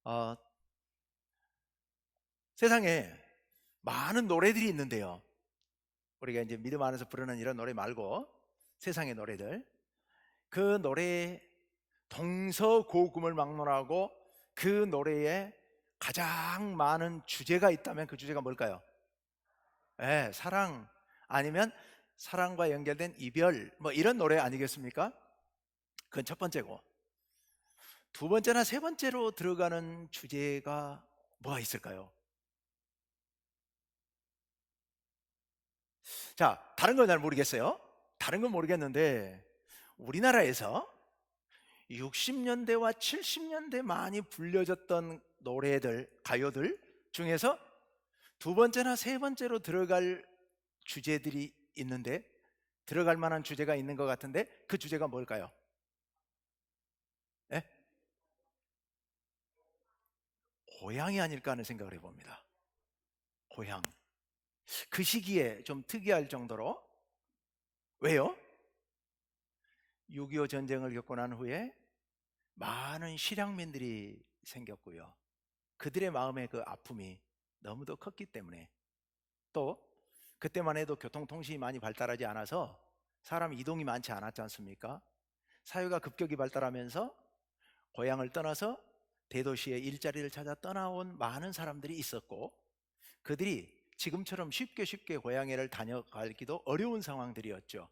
어, 세상에 많은 노래들이 있는데요. 우리가 이제 믿음 안에서 부르는 이런 노래 말고 세상의 노래들, 그 노래에 동서고금을 막론하고 그 노래에 가장 많은 주제가 있다면 그 주제가 뭘까요? 예, 사랑 아니면 사랑과 연결된 이별 뭐 이런 노래 아니겠습니까? 그건 첫 번째고, 두 번째나 세 번째로 들어가는 주제가 뭐가 있을까요? 자, 다른 건 잘 모르겠어요. 다른 건 모르겠는데 우리나라에서 60년대와 70년대 많이 불려졌던 노래들, 가요들 중에서 두 번째나 세 번째로 들어갈 주제들이 있는데, 들어갈 만한 주제가 있는 것 같은데 그 주제가 뭘까요? 예? 고향이 아닐까 하는 생각을 해봅니다. 고향. 그 시기에 좀 특이할 정도로. 왜요? 6.25 전쟁을 겪고 난 후에 많은 실향민들이 생겼고요. 그들의 마음의 그 아픔이 너무도 컸기 때문에, 또 그때만 해도 교통통신이 많이 발달하지 않아서 사람 이동이 많지 않았지 않습니까? 사회가 급격히 발달하면서 고향을 떠나서 대도시의 일자리를 찾아 떠나온 많은 사람들이 있었고, 그들이 지금처럼 쉽게 고향에를 다녀가기도 어려운 상황들이었죠.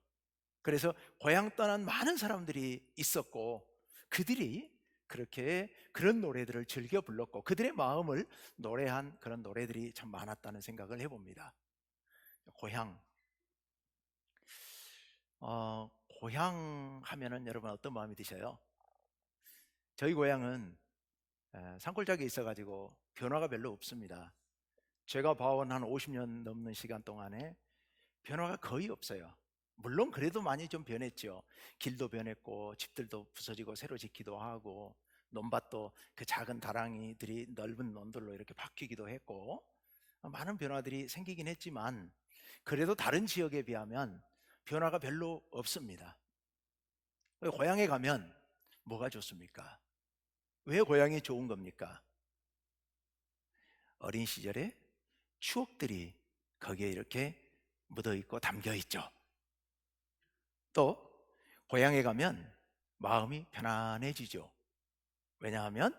그래서 고향 떠난 많은 사람들이 있었고, 그들이 그렇게 그런 노래들을 즐겨 불렀고 그들의 마음을 노래한 그런 노래들이 참 많았다는 생각을 해봅니다. 고향. 고향 하면은 여러분 어떤 마음이 드셔요? 저희 고향은 산골짜기에 있어가지고 변화가 별로 없습니다. 제가 봐온 한 50년 넘는 시간 동안에 변화가 거의 없어요. 물론 그래도 많이 좀 변했죠. 길도 변했고 집들도 부서지고 새로 짓기도 하고 논밭도 그 작은 다랑이들이 넓은 논들로 이렇게 바뀌기도 했고 많은 변화들이 생기긴 했지만, 그래도 다른 지역에 비하면 변화가 별로 없습니다. 고향에 가면 뭐가 좋습니까? 왜 고향이 좋은 겁니까? 어린 시절의 추억들이 거기에 이렇게 묻어 있고 담겨 있죠. 또 고향에 가면 마음이 편안해지죠. 왜냐하면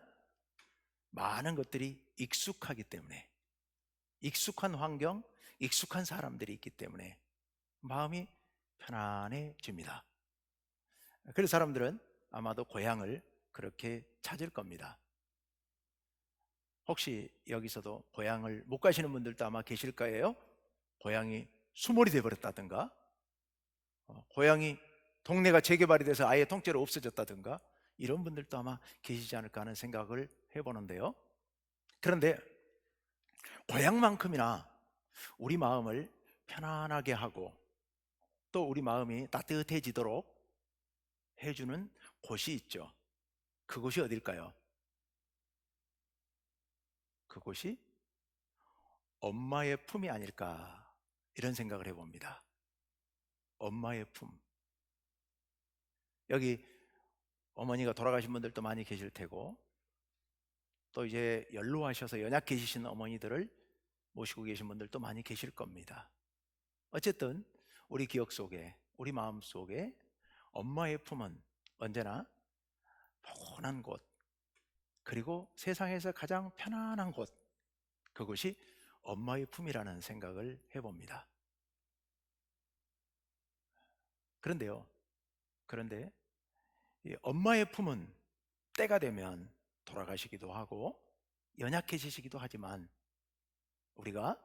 많은 것들이 익숙하기 때문에, 익숙한 환경, 익숙한 사람들이 있기 때문에 마음이 편안해집니다. 그래서 사람들은 아마도 고향을 그렇게 찾을 겁니다. 혹시 여기서도 고향을 못 가시는 분들도 아마 계실 거예요. 고향이 수몰이 돼버렸다든가, 고향이 동네가 재개발이 돼서 아예 통째로 없어졌다든가, 이런 분들도 아마 계시지 않을까 하는 생각을 해보는데요. 그런데 고향만큼이나 우리 마음을 편안하게 하고 또 우리 마음이 따뜻해지도록 해주는 곳이 있죠. 그곳이 어딜까요? 그곳이 엄마의 품이 아닐까, 이런 생각을 해봅니다. 엄마의 품. 여기 어머니가 돌아가신 분들도 많이 계실 테고, 또 이제 연로하셔서 연약해지신 어머니들을 모시고 계신 분들도 많이 계실 겁니다. 어쨌든 우리 기억 속에, 우리 마음 속에 엄마의 품은 언제나 포근한 곳, 그리고 세상에서 가장 편안한 곳, 그것이 엄마의 품이라는 생각을 해봅니다. 그런데요, 그런데 이 엄마의 품은 때가 되면 돌아가시기도 하고 연약해지시기도 하지만, 우리가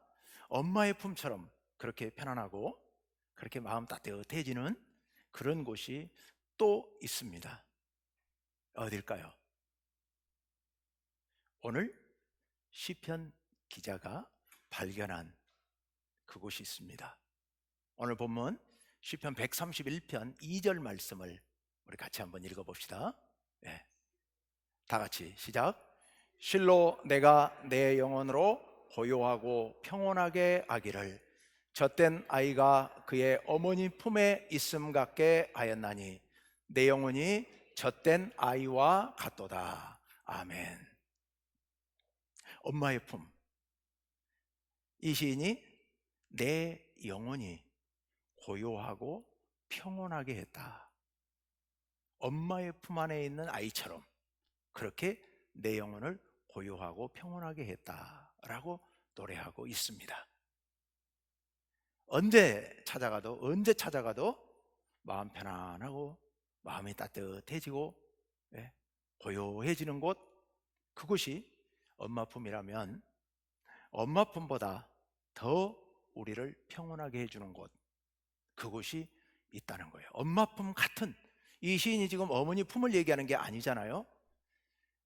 엄마의 품처럼 그렇게 편안하고 그렇게 마음 따뜻해지는 그런 곳이 또 있습니다. 어딜까요? 오늘 시편 기자가 발견한 그곳이 있습니다. 오늘 본문 시편 131편 2절 말씀을 우리 같이 한번 읽어봅시다. 네, 다 같이 시작. 실로 내가 내 영혼으로 고요하고 평온하게 하기를 젖된 아이가 그의 어머니 품에 있음 같게 하였나니 내 영혼이 젖된 아이와 같도다. 아멘. 엄마의 품. 이 시인이 내 영혼이 고요하고 평온하게 했다. 엄마의 품 안에 있는 아이처럼 그렇게 내 영혼을 고요하고 평온하게 했다라고 노래하고 있습니다. 언제 찾아가도 마음 편안하고 마음이 따뜻해지고 고요해지는 곳, 그곳이 엄마 품이라면 엄마 품보다 더 우리를 평온하게 해주는 곳, 그곳이 있다는 거예요. 엄마 품 같은, 이 시인이 지금 어머니 품을 얘기하는 게 아니잖아요.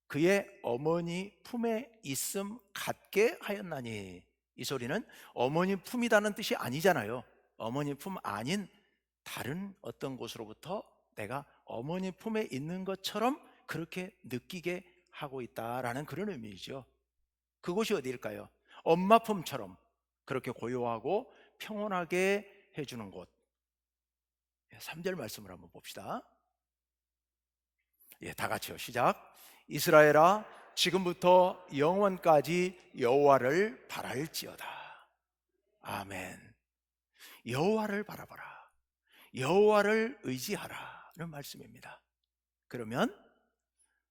그의 어머니 품에 있음 같게 하였나니, 이 소리는 어머니 품이라는 뜻이 아니잖아요. 어머니 품 아닌 다른 어떤 곳으로부터 내가 어머니 품에 있는 것처럼 그렇게 느끼게 하고 있다라는 그런 의미이죠. 그곳이 어디일까요? 엄마 품처럼 그렇게 고요하고 평온하게 해주는 곳. 3절 말씀을 한번 봅시다. 다 같이요. 시작. 이스라엘아, 지금부터 영원까지 여호와를 바랄지어다. 아멘. 여호와를 바라봐라. 여호와를 의지하라는 말씀입니다. 그러면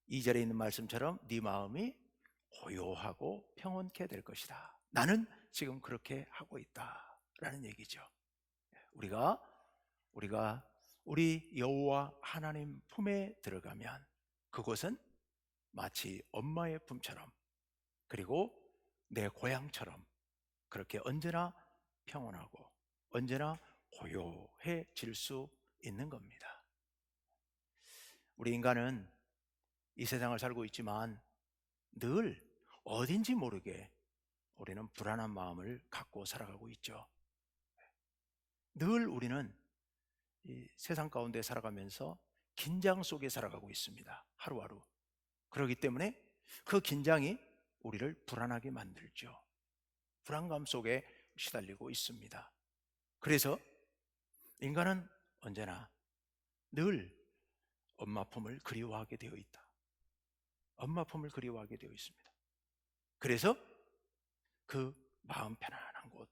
2절에 있는 말씀처럼 네 마음이 고요하고 평온케 될 것이다. 나는 지금 그렇게 하고 있다라는 얘기죠. 우리가 우리 여호와 하나님 품에 들어가면 그곳은 마치 엄마의 품처럼, 그리고 내 고향처럼 그렇게 언제나 평온하고 언제나 고요해질 수 있는 겁니다. 우리 인간은 이 세상을 살고 있지만 늘 어딘지 모르게 우리는 불안한 마음을 갖고 살아가고 있죠. 늘 우리는 이 세상 가운데 살아가면서 긴장 속에 살아가고 있습니다. 하루하루. 그렇기 때문에 그 긴장이 우리를 불안하게 만들죠. 불안감 속에 시달리고 있습니다. 그래서 인간은 언제나 늘 엄마 품을 그리워하게 되어 있다. 엄마 품을 그리워하게 되어 있습니다. 그래서 그 마음 편안한 곳,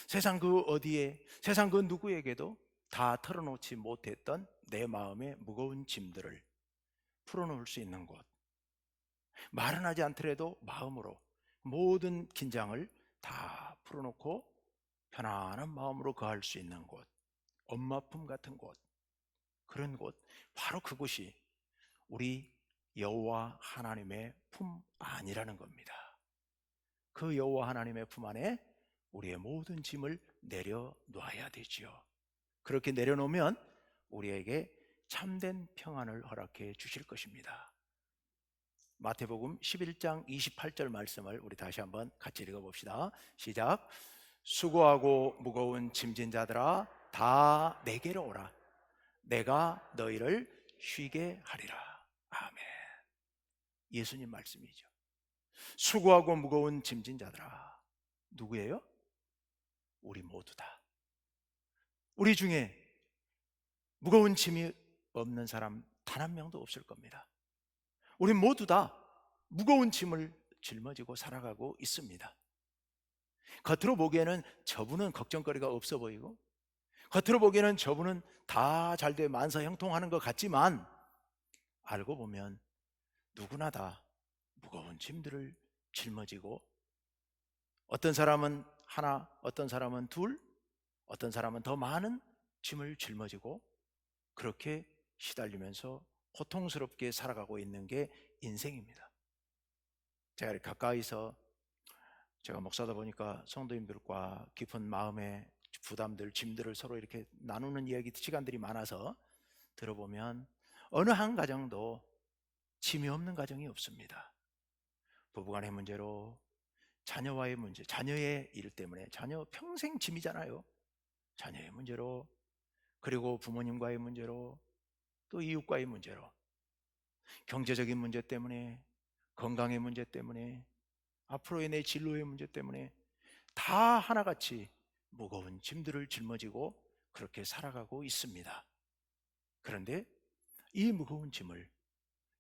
세상 그 어디에, 세상 그 누구에게도 다 털어놓지 못했던 내 마음의 무거운 짐들을 풀어놓을 수 있는 곳, 말은 하지 않더라도 마음으로 모든 긴장을 다 풀어놓고 편안한 마음으로 거할 수 있는 곳, 엄마 품 같은 곳, 그런 곳, 바로 그곳이 우리 여호와 하나님의 품 안이라는 겁니다. 그 여호와 하나님의 품 안에 우리의 모든 짐을 내려놓아야 되지요. 그렇게 내려놓으면 우리에게 참된 평안을 허락해 주실 것입니다. 마태복음 11장 28절 말씀을 우리 다시 한번 같이 읽어봅시다. 시작. 수고하고 무거운 짐진 자들아 다 내게로 오라. 내가 너희를 쉬게 하리라. 아멘. 예수님 말씀이죠. 수고하고 무거운 짐진 자들아, 누구예요? 우리 모두다. 우리 중에 무거운 짐이 없는 사람 단 한 명도 없을 겁니다. 우리 모두 다 무거운 짐을 짊어지고 살아가고 있습니다. 겉으로 보기에는 저분은 걱정거리가 없어 보이고, 겉으로 보기에는 저분은 다 잘돼 만사형통하는 것 같지만, 알고 보면 누구나 다 무거운 짐들을 짊어지고, 어떤 사람은 하나, 어떤 사람은 둘, 어떤 사람은 더 많은 짐을 짊어지고 그렇게 시달리면서 고통스럽게 살아가고 있는 게 인생입니다. 제가 가까이서, 제가 목사다 보니까 성도님들과 깊은 마음의 부담들, 짐들을 서로 이렇게 나누는 이야기 시간들이 많아서 들어보면 어느 한 가정도 짐이 없는 가정이 없습니다. 부부간의 문제로, 자녀와의 문제, 자녀의 일 때문에, 자녀 평생 짐이잖아요. 자녀의 문제로, 그리고 부모님과의 문제로, 또 이웃과의 문제로, 경제적인 문제 때문에, 건강의 문제 때문에, 앞으로의 내 진로의 문제 때문에 다 하나같이 무거운 짐들을 짊어지고 그렇게 살아가고 있습니다. 그런데 이 무거운 짐을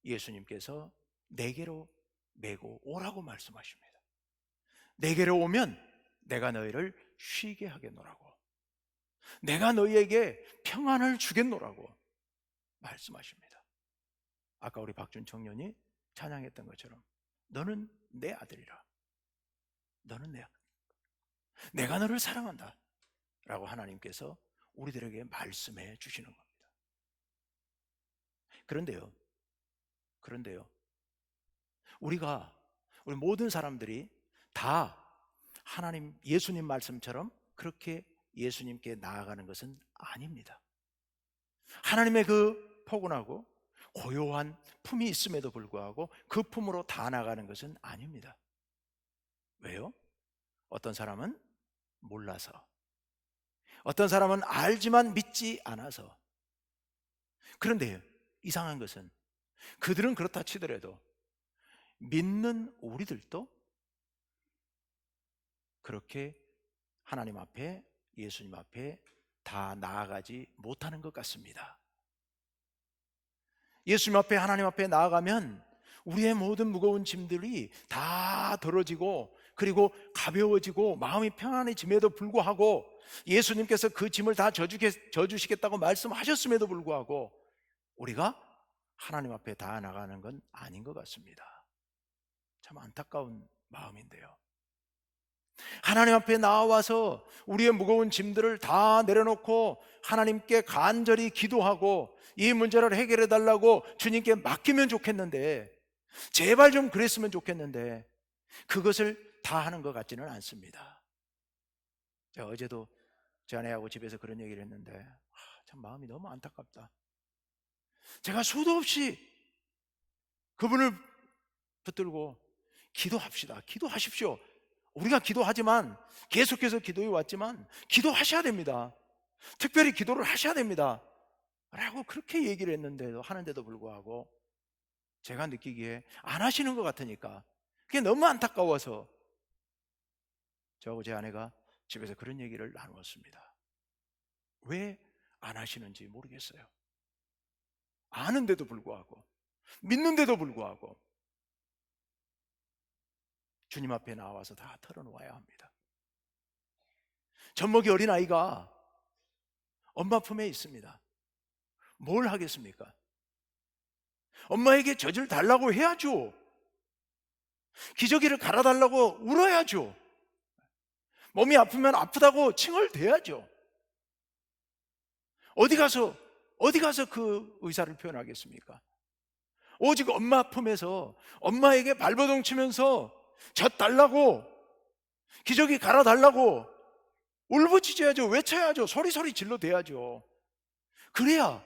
예수님께서 내게로 메고 오라고 말씀하십니다. 내게로 오면 내가 너희를 쉬게 하겠노라고, 내가 너희에게 평안을 주겠노라고 말씀하십니다. 아까 우리 박준 청년이 찬양했던 것처럼 너는 내 아들이라, 너는 내 아들, 내가 너를 사랑한다 라고 하나님께서 우리들에게 말씀해 주시는 겁니다. 그런데요 우리 모든 사람들이 다 하나님, 예수님 말씀처럼 그렇게 예수님께 나아가는 것은 아닙니다. 하나님의 그 포근하고 고요한 품이 있음에도 불구하고 그 품으로 다 나가는 것은 아닙니다. 왜요? 어떤 사람은 몰라서, 어떤 사람은 알지만 믿지 않아서. 그런데 이상한 것은 그들은 그렇다 치더라도 믿는 우리들도 그렇게 하나님 앞에, 예수님 앞에 다 나아가지 못하는 것 같습니다. 예수님 앞에, 하나님 앞에 나아가면 우리의 모든 무거운 짐들이 다 덜어지고, 그리고 가벼워지고 마음이 평안해짐에도 불구하고, 예수님께서 그 짐을 다 져주시겠다고 말씀하셨음에도 불구하고 우리가 하나님 앞에 다 나가는 건 아닌 것 같습니다. 참 안타까운 마음인데요, 하나님 앞에 나와서 우리의 무거운 짐들을 다 내려놓고 하나님께 간절히 기도하고 이 문제를 해결해 달라고 주님께 맡기면 좋겠는데, 제발 좀 그랬으면 좋겠는데 그것을 다 하는 것 같지는 않습니다. 제가 어제도 제 아내하고 집에서 그런 얘기를 했는데 참 마음이 너무 안타깝다. 제가 수도 없이 그분을 붙들고 기도합시다, 기도하십시오, 우리가 기도하지만, 계속해서 기도해 왔지만 기도하셔야 됩니다, 특별히 기도를 하셔야 됩니다 라고 그렇게 얘기를 했는데도, 하는데도 불구하고 제가 느끼기에 안 하시는 것 같으니까 그게 너무 안타까워서 저하고 제 아내가 집에서 그런 얘기를 나누었습니다. 왜 안 하시는지 모르겠어요. 아는데도 불구하고, 믿는데도 불구하고 주님 앞에 나와서 다 털어놓아야 합니다. 젖먹이 어린아이가 엄마 품에 있습니다. 뭘 하겠습니까? 엄마에게 젖을 달라고 해야죠. 기저귀를 갈아달라고 울어야죠. 몸이 아프면 아프다고 칭얼대야죠. 어디 가서 그 의사를 표현하겠습니까? 오직 엄마 품에서 엄마에게 발버둥 치면서 젖 달라고, 기저귀 갈아달라고 울부짖어야죠. 외쳐야죠. 소리 질러대야죠. 그래야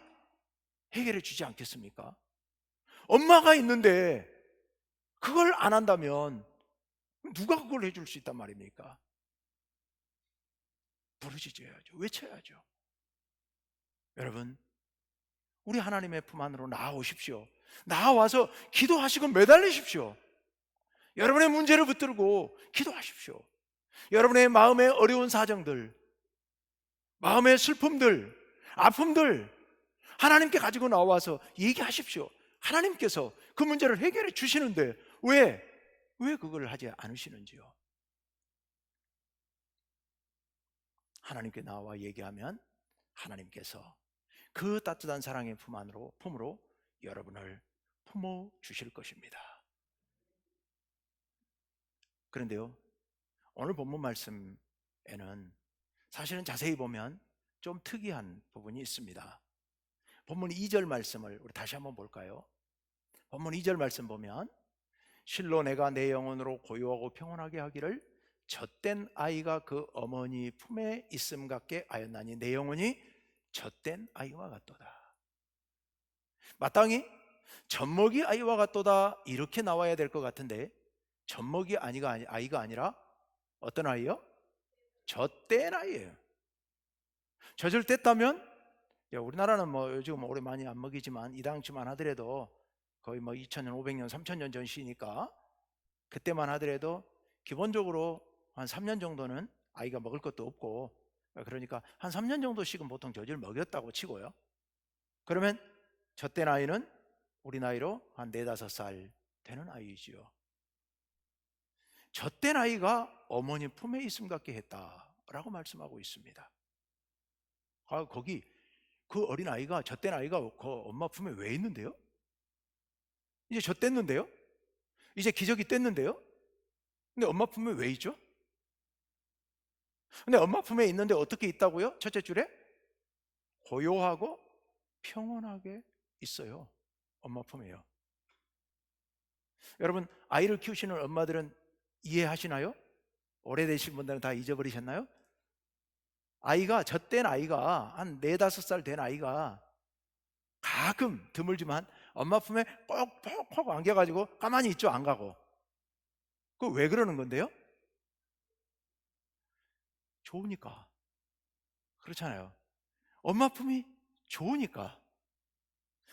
해결해 주지 않겠습니까? 엄마가 있는데 그걸 안 한다면 누가 그걸 해줄 수 있단 말입니까? 부르짖어야죠. 외쳐야죠. 여러분, 우리 하나님의 품 안으로 나아오십시오. 나와서 기도하시고 매달리십시오. 여러분의 문제를 붙들고 기도하십시오. 여러분의 마음의 어려운 사정들, 마음의 슬픔들, 아픔들 하나님께 가지고 나와서 얘기하십시오. 하나님께서 그 문제를 해결해 주시는데 왜 그걸 하지 않으시는지요? 하나님께 나와 얘기하면 하나님께서 그 따뜻한 사랑의 품으로 여러분을 품어 주실 것입니다. 그런데요, 오늘 본문 말씀에는 사실은 자세히 보면 좀 특이한 부분이 있습니다. 본문 2절 말씀을 우리 다시 한번 볼까요? 본문 2절 말씀 보면, 실로 내가 내 영혼으로 고요하고 평온하게 하기를 젖된 아이가 그 어머니 품에 있음 같게 하였나니 내 영혼이 젖된 아이와 같도다. 마땅히 젖먹이 아이와 같도다 이렇게 나와야 될 것 같은데, 젖먹이 아이가 아니라 어떤 아이요? 젖된 아이예요. 젖을 뗐다면, 우리나라는 요즘 오래 많이 안 먹이지만 이 당시만 하더라도 거의 2000년, 500년, 3000년 전 시니까 그때만 하더라도 기본적으로 한 3년 정도는 아이가 먹을 것도 없고, 그러니까 한 3년 정도씩은 보통 젖을 먹였다고 치고요. 그러면 젖된 아이는 우리 나이로 한 4, 5살 되는 아이지요. 젖된 아이가 어머니 품에 있음 같게 했다라고 말씀하고 있습니다. 거기 그 어린 아이가, 젖된 아이가 그 엄마 품에 왜 있는데요? 이제 젖됐는데요? 이제 기저귀 뗐는데요? 근데 엄마 품에 왜 있죠? 근데 엄마 품에 있는데 어떻게 있다고요? 첫째 줄에 고요하고 평온하게 있어요. 엄마 품에요. 여러분, 아이를 키우시는 엄마들은 이해하시나요? 오래되신 분들은 다 잊어버리셨나요? 아이가, 젖된 아이가, 한 4, 5살 된 아이가 가끔 드물지만 엄마 품에 꼭꼭 안겨가지고 가만히 있죠. 안 가고. 그 왜 그러는 건데요? 좋으니까. 그렇잖아요. 엄마 품이 좋으니까.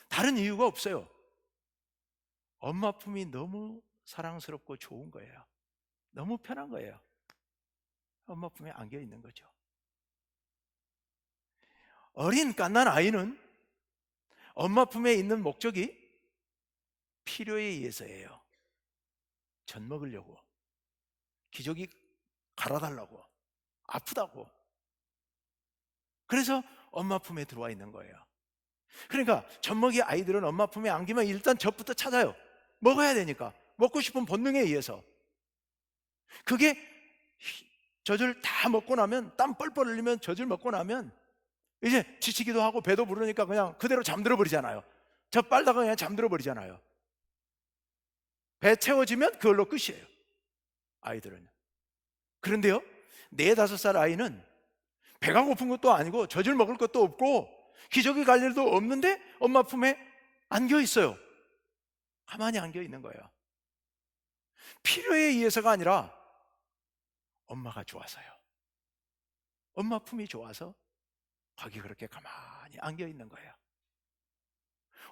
다른 이유가 없어요. 엄마 품이 너무 사랑스럽고 좋은 거예요. 너무 편한 거예요. 엄마 품에 안겨 있는 거죠. 어린 갓난 아이는 엄마 품에 있는 목적이 필요에 의해서예요. 젖 먹으려고, 기저귀 갈아달라고, 아프다고. 그래서 엄마 품에 들어와 있는 거예요. 그러니까 젖먹이 아이들은 엄마 품에 안기면 일단 젖부터 찾아요. 먹어야 되니까. 먹고 싶은 본능에 의해서. 그게 젖을 다 먹고 나면, 땀 뻘뻘 흘리면, 젖을 먹고 나면 이제 지치기도 하고 배도 부르니까 그냥 그대로 잠들어 버리잖아요. 젖 빨다가 그냥 잠들어 버리잖아요. 배 채워지면 그걸로 끝이에요, 아이들은. 그런데요, 4, 5살 아이는 배가 고픈 것도 아니고 젖을 먹을 것도 없고 기저귀 갈 일도 없는데 엄마 품에 안겨 있어요. 가만히 안겨 있는 거예요. 필요에 의해서가 아니라 엄마가 좋아서요. 엄마 품이 좋아서 거기 그렇게 가만히 안겨 있는 거예요.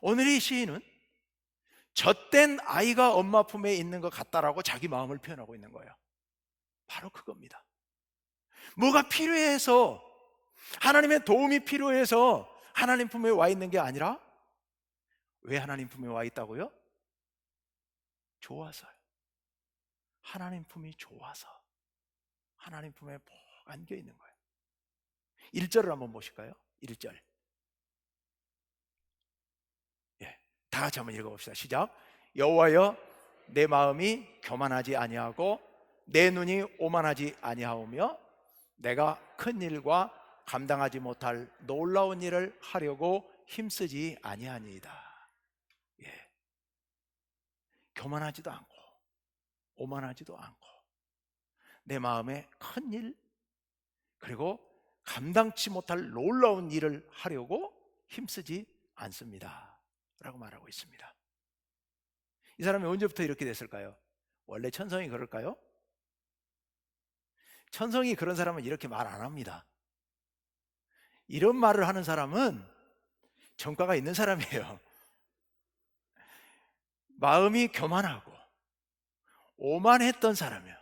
오늘의 시인은 젖된 아이가 엄마 품에 있는 것 같다라고 자기 마음을 표현하고 있는 거예요. 바로 그겁니다. 뭐가 필요해서, 하나님의 도움이 필요해서 하나님 품에 와 있는 게 아니라, 왜 하나님 품에 와 있다고요? 좋아서요. 하나님 품이 좋아서 하나님 품에 푹 안겨 있는 거예요. 1절을 한번 보실까요? 1절. 다 같이 한번 읽어봅시다. 시작. 여호와여, 내 마음이 교만하지 아니하고 내 눈이 오만하지 아니하오며 내가 큰 일과 감당하지 못할 놀라운 일을 하려고 힘쓰지 아니하니이다. 교만하지도 않고 오만하지도 않고 내 마음에 큰 일, 그리고 감당치 못할 놀라운 일을 하려고 힘쓰지 않습니다 라고 말하고 있습니다. 이 사람이 언제부터 이렇게 됐을까요? 원래 천성이 그럴까요? 천성이 그런 사람은 이렇게 말 안 합니다. 이런 말을 하는 사람은 정과가 있는 사람이에요. 마음이 교만하고 오만했던 사람이에요.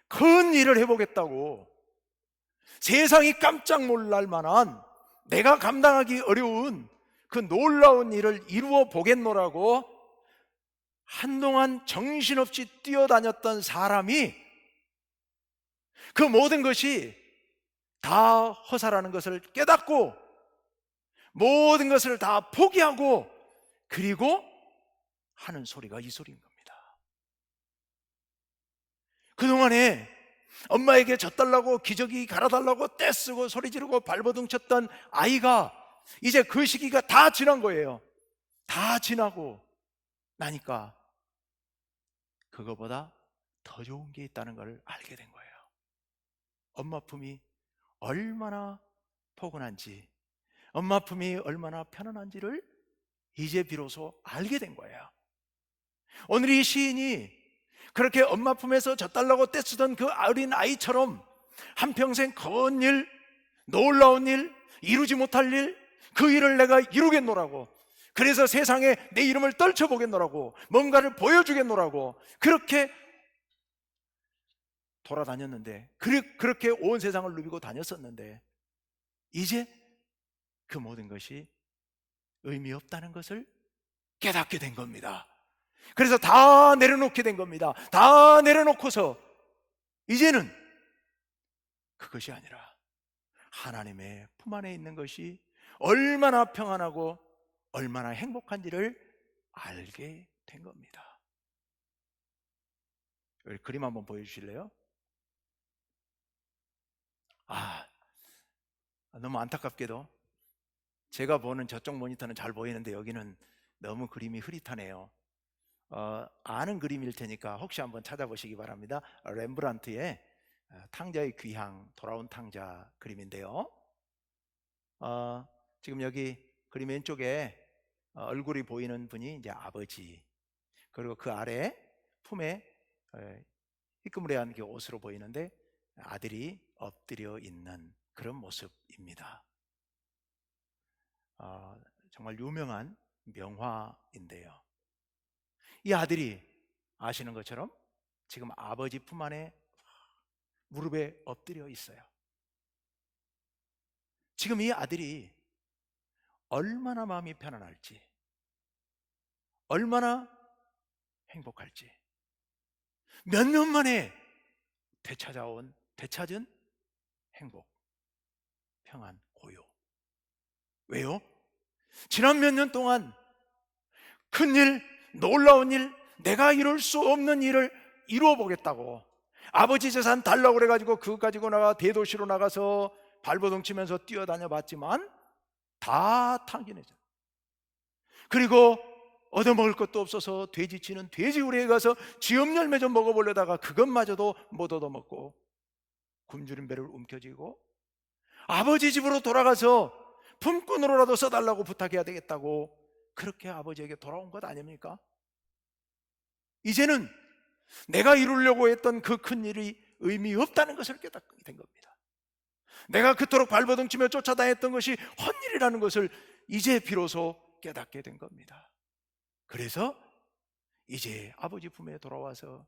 큰 일을 해보겠다고, 세상이 깜짝 놀랄 만한, 내가 감당하기 어려운 그 놀라운 일을 이루어 보겠노라고 한동안 정신없이 뛰어다녔던 사람이 그 모든 것이 다 허사라는 것을 깨닫고 모든 것을 다 포기하고 그리고 하는 소리가 이 소리인 겁니다. 그동안에 엄마에게 젖달라고 기저귀 갈아달라고 떼쓰고 소리 지르고 발버둥 쳤던 아이가 이제 그 시기가 다 지난 거예요. 다 지나고 나니까 그거보다 더 좋은 게 있다는 걸 알게 된 거예요. 엄마 품이 얼마나 포근한지, 엄마 품이 얼마나 편안한지를 이제 비로소 알게 된 거예요. 오늘 이 시인이 그렇게 엄마 품에서 젖달라고 떼쓰던 그 어린 아이처럼 한평생 큰 일, 놀라운 일, 이루지 못할 일, 그 일을 내가 이루겠노라고, 그래서 세상에 내 이름을 떨쳐보겠노라고, 뭔가를 보여주겠노라고 그렇게 돌아다녔는데, 그렇게 온 세상을 누비고 다녔었는데 이제 그 모든 것이 의미 없다는 것을 깨닫게 된 겁니다. 그래서 다 내려놓게 된 겁니다. 다 내려놓고서 이제는 그것이 아니라 하나님의 품 안에 있는 것이 얼마나 평안하고 얼마나 행복한지를 알게 된 겁니다. 여기 그림 한번 보여주실래요? 너무 안타깝게도 제가 보는 저쪽 모니터는 잘 보이는데 여기는 너무 그림이 흐릿하네요. 아는 그림일 테니까 혹시 한번 찾아보시기 바랍니다. 렘브란트의 탕자의 귀향, 돌아온 탕자 그림인데요. 지금 여기 그림 왼쪽에 얼굴이 보이는 분이 이제 아버지, 그리고 그 아래 품에 희끄무레한 그 옷으로 보이는데 아들이 엎드려 있는 그런 모습입니다. 정말 유명한 명화인데요. 이 아들이 아시는 것처럼 지금 아버지 품 안에 무릎에 엎드려 있어요. 지금 이 아들이 얼마나 마음이 편안할지, 얼마나 행복할지, 몇 년 만에 되찾은 행복, 평안, 고요. 왜요? 지난 몇 년 동안 큰일, 놀라운 일, 내가 이룰 수 없는 일을 이루어 보겠다고 아버지 재산 달라고 그래가지고 그거 가지고 나가 대도시로 나가서 발버둥 치면서 뛰어다녀 봤지만 다 탕진해져. 그리고 얻어먹을 것도 없어서 돼지치는 돼지우리에 가서 쥐엄 열매 좀 먹어보려다가 그것마저도 못 얻어먹고 굶주린 배를 움켜쥐고 아버지 집으로 돌아가서 품꾼으로라도 써달라고 부탁해야 되겠다고 그렇게 아버지에게 돌아온 것 아닙니까? 이제는 내가 이루려고 했던 그 큰 일이 의미 없다는 것을 깨닫게 된 겁니다. 내가 그토록 발버둥 치며 쫓아다녔던 것이 헛일이라는 것을 이제 비로소 깨닫게 된 겁니다. 그래서 이제 아버지 품에 돌아와서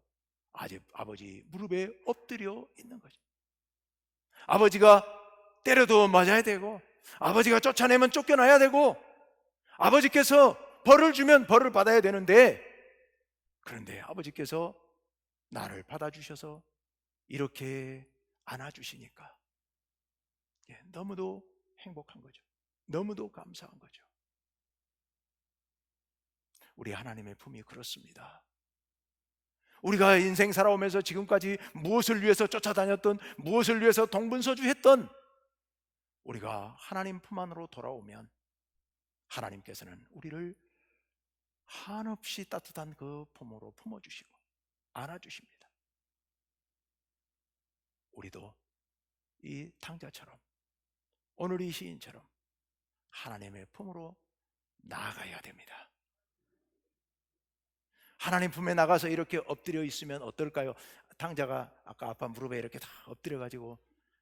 아버지 무릎에 엎드려 있는 거죠. 아버지가 때려도 맞아야 되고, 아버지가 쫓아내면 쫓겨나야 되고, 아버지께서 벌을 주면 벌을 받아야 되는데, 그런데 아버지께서 나를 받아주셔서 이렇게 안아주시니까 너무도 행복한 거죠. 너무도 감사한 거죠. 우리 하나님의 품이 그렇습니다. 우리가 인생 살아오면서 지금까지 무엇을 위해서 쫓아다녔던, 무엇을 위해서 동분서주했던, 우리가 하나님 품 안으로 돌아오면 하나님께서는 우리를 한없이 따뜻한 그 품으로 품어주시고 안아주십니다. 우리도 이 탕자처럼, 오늘 이 시인처럼 하나님의 품으로 나아가야 됩니다. 하나님 품에 나가서 이렇게 엎드려 있으면 어떨까요? 탕자가 아까 아빠 무릎에 이렇게 다 엎드려 가지고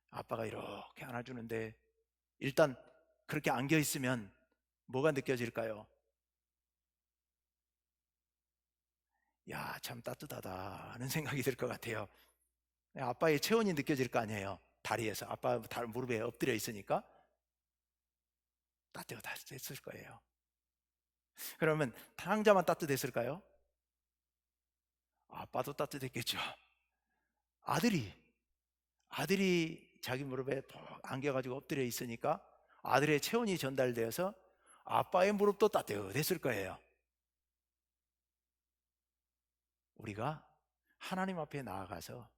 아빠가 이렇게 안아주는데, 일단 그렇게 안겨 있으면 뭐가 느껴질까요? 야, 참 따뜻하다는 생각이 들 것 같아요. 아빠의 체온이 느껴질 거 아니에요. 다리에서 아빠 무릎에 엎드려 있으니까 따뜻했을 거예요. 그러면 탕자만 따뜻했을까요? 아빠도 따뜻했겠죠. 아들이 자기 무릎에 안겨가지고 엎드려 있으니까 아들의 체온이 전달되어서 아빠의 무릎도 따뜻했을 거예요. 우리가 하나님 앞에 나아가서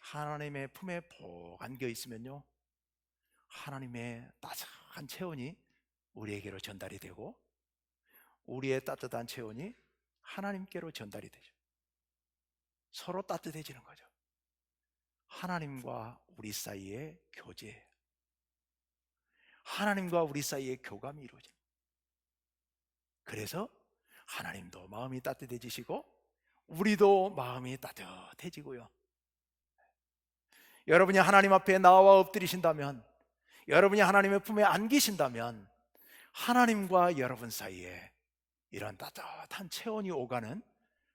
하나님의 품에 푹 안겨 있으면요, 하나님의 따뜻한 체온이 우리에게로 전달이 되고 우리의 따뜻한 체온이 하나님께로 전달이 되죠. 서로 따뜻해지는 거죠. 하나님과 우리 사이의 교제, 하나님과 우리 사이의 교감이 이루어집니다. 그래서 하나님도 마음이 따뜻해지시고 우리도 마음이 따뜻해지고요. 여러분이 하나님 앞에 나와 엎드리신다면, 여러분이 하나님의 품에 안기신다면 하나님과 여러분 사이에 이런 따뜻한 체온이 오가는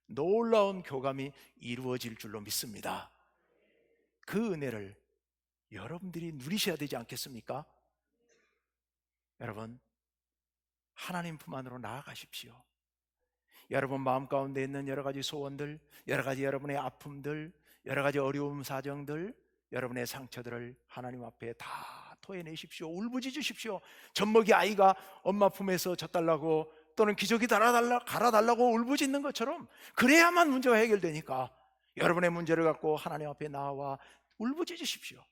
놀라운 교감이 이루어질 줄로 믿습니다. 그 은혜를 여러분들이 누리셔야 되지 않겠습니까? 여러분, 하나님 품 안으로 나아가십시오. 여러분 마음 가운데 있는 여러 가지 소원들, 여러 가지 여러분의 아픔들, 여러 가지 어려움 사정들, 여러분의 상처들을 하나님 앞에 다 토해내십시오. 울부짖으십시오. 젖먹이 아이가 엄마 품에서 젖달라고 또는 기저귀 갈아달라고 울부짖는 것처럼, 그래야만 문제가 해결되니까 여러분의 문제를 갖고 하나님 앞에 나와 울부짖으십시오.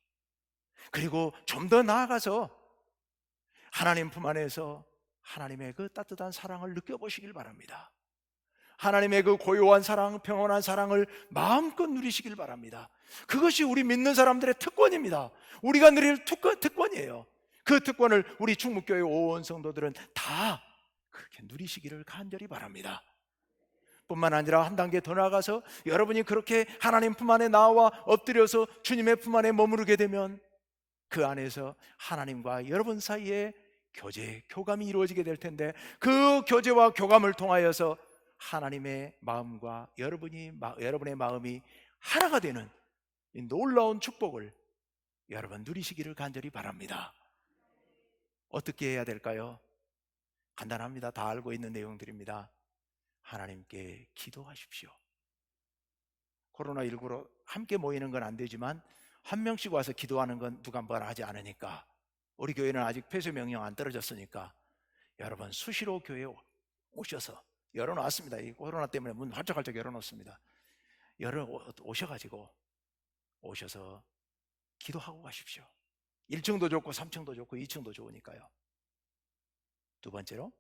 그리고 좀 더 나아가서 하나님 품 안에서 하나님의 그 따뜻한 사랑을 느껴보시길 바랍니다. 하나님의 그 고요한 사랑, 평온한 사랑을 마음껏 누리시길 바랍니다. 그것이 우리 믿는 사람들의 특권입니다. 우리가 누릴 특권이에요. 그 특권을 우리 충북교회 온 성도들은 다 그렇게 누리시기를 간절히 바랍니다. 뿐만 아니라 한 단계 더 나아가서 여러분이 그렇게 하나님 품 안에 나와 엎드려서 주님의 품 안에 머무르게 되면 그 안에서 하나님과 여러분 사이에 교제, 교감이 이루어지게 될 텐데, 그 교제와 교감을 통하여서 하나님의 마음과 여러분의 마음이 하나가 되는 이 놀라운 축복을 여러분 누리시기를 간절히 바랍니다. 어떻게 해야 될까요? 간단합니다. 다 알고 있는 내용들입니다. 하나님께 기도하십시오. 코로나19로 함께 모이는 건 안 되지만 한 명씩 와서 기도하는 건 누가 뭐라 하지 않으니까, 우리 교회는 아직 폐쇄 명령 안 떨어졌으니까 여러분 수시로 교회에 오셔서, 열어놨습니다. 이 코로나 때문에 문 활짝활짝 열어놓습니다. 오셔서 기도하고 가십시오. 1층도 좋고 3층도 좋고 2층도 좋으니까요. 두 번째로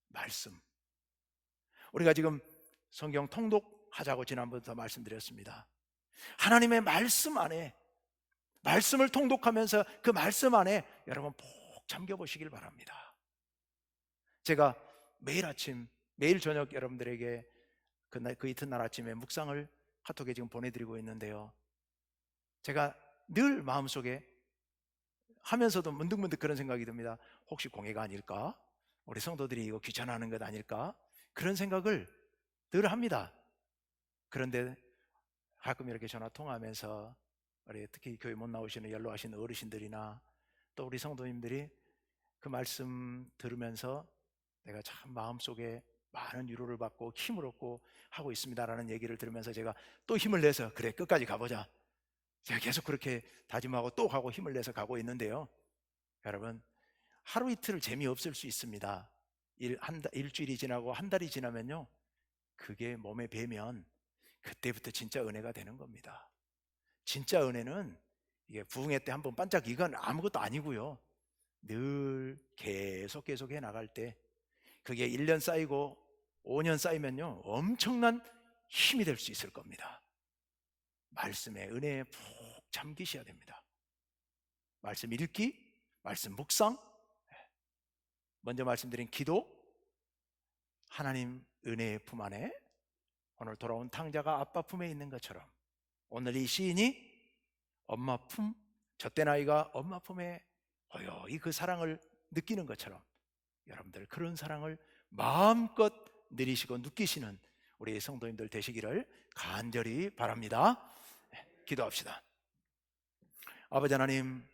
말씀. 우리가 지금 성경 통독하자고 지난번부터 말씀드렸습니다. 하나님의 말씀 안에, 말씀을 통독하면서 그 말씀 안에 여러분 푹 잠겨 보시길 바랍니다. 제가 매일 아침, 매일 저녁 여러분들에게 그 이튿날 아침에 묵상을 카톡에 지금 보내드리고 있는데요, 제가 늘 마음속에 하면서도 문득문득 그런 생각이 듭니다. 혹시 공해가 아닐까? 우리 성도들이 이거 귀찮아하는 것 아닐까? 그런 생각을 늘 합니다. 그런데 가끔 이렇게 전화 통화하면서 우리 특히 교회 못 나오시는 연로하신 어르신들이나 또 우리 성도님들이 그 말씀 들으면서 내가 참 마음속에 많은 위로를 받고 힘을 얻고 하고 있습니다라는 얘기를 들으면서 제가 또 힘을 내서 그래 끝까지 가보자, 제가 계속 그렇게 다짐하고 또 가고 힘을 내서 가고 있는데요, 여러분 하루 이틀 재미없을 수 있습니다. 일주일이 지나고 한 달이 지나면요, 그게 몸에 배면 그때부터 진짜 은혜가 되는 겁니다. 진짜 은혜는 이게 부흥회 때 한번 반짝, 이건 아무것도 아니고요, 늘 계속 해 나갈 때 그게 1년 쌓이고 5년 쌓이면요 엄청난 힘이 될 수 있을 겁니다. 말씀의 은혜에 푹 잠기셔야 됩니다. 말씀 읽기, 말씀 묵상, 먼저 말씀드린 기도, 하나님 은혜의 품 안에 오늘 돌아온 탕자가 아빠 품에 있는 것처럼, 오늘 이 시인이 엄마 품, 젖된 아이가 엄마 품에 고요히 그 사랑을 느끼는 것처럼 여러분들 그런 사랑을 마음껏 누리시고 느끼시는 우리 성도님들 되시기를 간절히 바랍니다. 기도합시다. 아버지 하나님,